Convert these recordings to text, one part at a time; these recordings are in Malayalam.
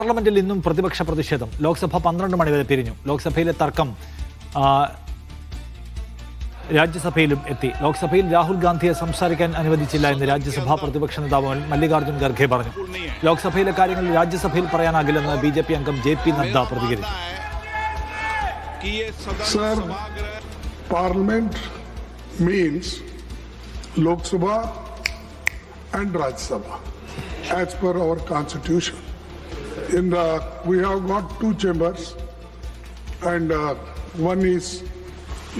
പാർലമെന്റിൽ ഇന്നും പ്രതിപക്ഷ പ്രതിഷേധം. ലോക്സഭ 12 മണി വരെ പിരിഞ്ഞു. ലോക്സഭയിലെ തർക്കം രാജ്യസഭയിലും എത്തി. ലോക്സഭയിൽ രാഹുൽ ഗാന്ധിയെ സംസാരിക്കാൻ അനുവദിച്ചില്ല എന്ന് രാജ്യസഭാ പ്രതിപക്ഷ നേതാവ് മല്ലികാർജ്ജുൻ ഖർഗെ പറഞ്ഞു. ലോക്സഭയിലെ കാര്യങ്ങൾ രാജ്യസഭയിൽ പറയാനാകില്ലെന്ന് BJP അംഗം JP നദ്ദ പ്രതികരിച്ചു. Sir, Parliament means Lok Sabha and Rajya Sabha as per our constitution. We have got two chambers, and one is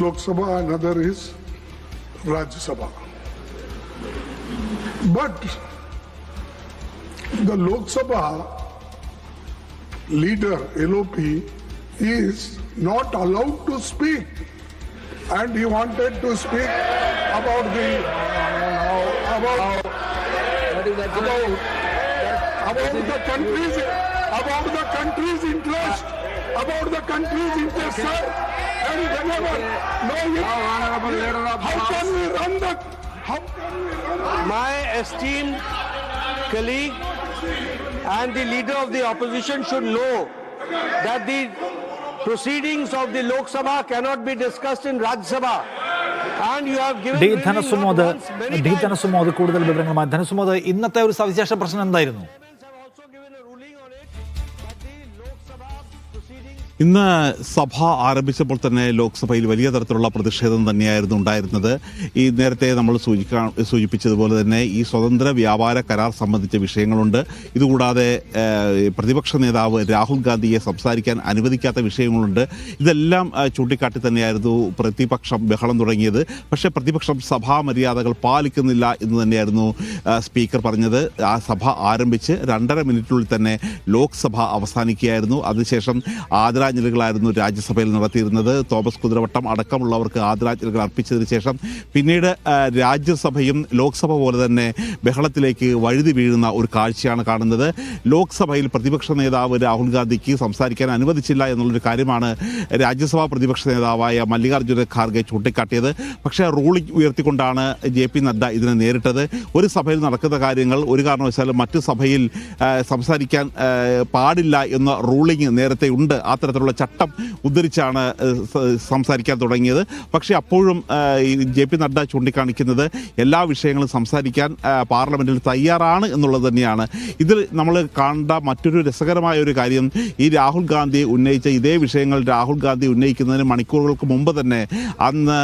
Lok Sabha, another is Rajya Sabha. But the Lok Sabha leader, LOP, is not allowed to speak, and he wanted to speak about the country's interest, sir. And whenever, how can we run that? My esteemed colleague and the leader of the opposition should know that the proceedings of the Lok Sabha cannot be discussed in Rajya Sabha. And you have given Dhanasumod കൂടുതൽ വിവരങ്ങളുമായി. ധനസുമോദ്, ഇന്നത്തെ ഒരു സവിശേഷ പ്രശ്നം എന്തായിരുന്നു? ഇന്ന് സഭ ആരംഭിച്ചപ്പോൾ തന്നെ ലോക്സഭയിൽ വലിയ തരത്തിലുള്ള പ്രതിഷേധം തന്നെയായിരുന്നു ഉണ്ടായിരുന്നത്. ഈ നേരത്തെ നമ്മൾ സൂചിപ്പിച്ചതുപോലെ തന്നെ ഈ സ്വതന്ത്ര വ്യാപാര കരാർ സംബന്ധിച്ച വിഷയങ്ങളുണ്ട്. ഇതുകൂടാതെ പ്രതിപക്ഷ നേതാവ് രാഹുൽ ഗാന്ധിയെ സംസാരിക്കാൻ അനുവദിക്കാത്ത വിഷയങ്ങളുണ്ട്. ഇതെല്ലാം ചൂണ്ടിക്കാട്ടി തന്നെയായിരുന്നു പ്രതിപക്ഷം ബഹളം തുടങ്ങിയത്. പക്ഷേ പ്രതിപക്ഷം സഭാ മര്യാദകൾ പാലിക്കുന്നില്ല എന്ന് തന്നെയായിരുന്നു സ്പീക്കർ പറഞ്ഞത്. ആ സഭ ആരംഭിച്ച് 2.5 മിനിറ്റിനുള്ളിൽ തന്നെ ലോക്സഭ അവസാനിക്കുകയായിരുന്നു. അതിനുശേഷം ആദരാഞ്ജലികളായിരുന്നു രാജ്യസഭയിൽ നടത്തിയിരുന്നത്. തോമസ് കുതിരവട്ടം അടക്കമുള്ളവർക്ക് ആദരാഞ്ജലികൾ അർപ്പിച്ചതിന് ശേഷം പിന്നീട് രാജ്യസഭയും ലോക്സഭ പോലെ തന്നെ ബഹളത്തിലേക്ക് വഴുതി വീഴുന്ന ഒരു കാഴ്ചയാണ് കാണുന്നത്. ലോക്സഭയിൽ പ്രതിപക്ഷ നേതാവ് രാഹുൽ ഗാന്ധിക്ക് സംസാരിക്കാൻ അനുവദിച്ചില്ല എന്നുള്ളൊരു കാര്യമാണ് രാജ്യസഭാ പ്രതിപക്ഷ നേതാവായ മല്ലികാർജ്ജുൻ ഖാർഗെ ചൂണ്ടിക്കാട്ടിയത്. പക്ഷേ റൂളിംഗ് ഉയർത്തിക്കൊണ്ടാണ് JP നദ്ദ ഇതിനെ നേരിട്ടത്. ഒരു സഭയിൽ നടക്കുന്ന കാര്യങ്ങൾ ഒരു കാരണവശാലും മറ്റു സഭയിൽ സംസാരിക്കാൻ പാടില്ല എന്ന റൂളിംഗ് നേരത്തെ ഉണ്ട്. ആ തരത്തിലുള്ള ചട്ടം ഉദ്ധരിച്ചാണ് സംസാരിക്കാൻ തുടങ്ങിയത്. പക്ഷേ അപ്പോഴും JP നദ്ദ ചൂണ്ടിക്കാണിക്കുന്നത് എല്ലാ വിഷയങ്ങളും സംസാരിക്കാൻ പാർലമെന്റിൽ തയ്യാറാണ് എന്നുള്ളത് തന്നെയാണ്. ഇതിൽ നമ്മൾ കാണേണ്ട മറ്റൊരു രസകരമായ ഒരു കാര്യം, ഈ രാഹുൽ ഗാന്ധി ഉന്നയിച്ച ഇതേ വിഷയങ്ങൾ രാഹുൽ ഗാന്ധി ഉന്നയിക്കുന്നതിന് മണിക്കൂറുകൾക്ക് മുമ്പ് തന്നെ അന്ന്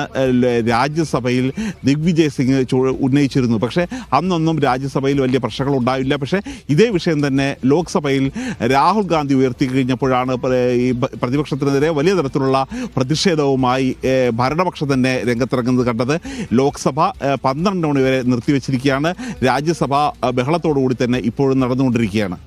രാജ്യസഭയിൽ ദിഗ്വിജയ് സിംഗ് ഉന്നയിച്ചിരുന്നു. പക്ഷേ അന്നൊന്നും രാജ്യസഭയിൽ വലിയ പ്രശ്നങ്ങൾ ഉണ്ടായില്ല. പക്ഷേ ഇതേ വിഷയം തന്നെ ലോക്സഭയിൽ രാഹുൽ ഗാന്ധി ഉയർത്തി കഴിഞ്ഞപ്പോഴാണ് ഈ പ്രതിപക്ഷത്തിനെതിരെ വലിയ തരത്തിലുള്ള പ്രതിഷേധവുമായി ഭരണപക്ഷം തന്നെ രംഗത്തിറങ്ങുന്നത് കണ്ടത്. ലോക്സഭ 12 മണി വരെ നിർത്തിവെച്ചിരിക്കുകയാണ്. രാജ്യസഭ ബഹളത്തോടുകൂടി തന്നെ ഇപ്പോഴും നടന്നുകൊണ്ടിരിക്കുകയാണ്.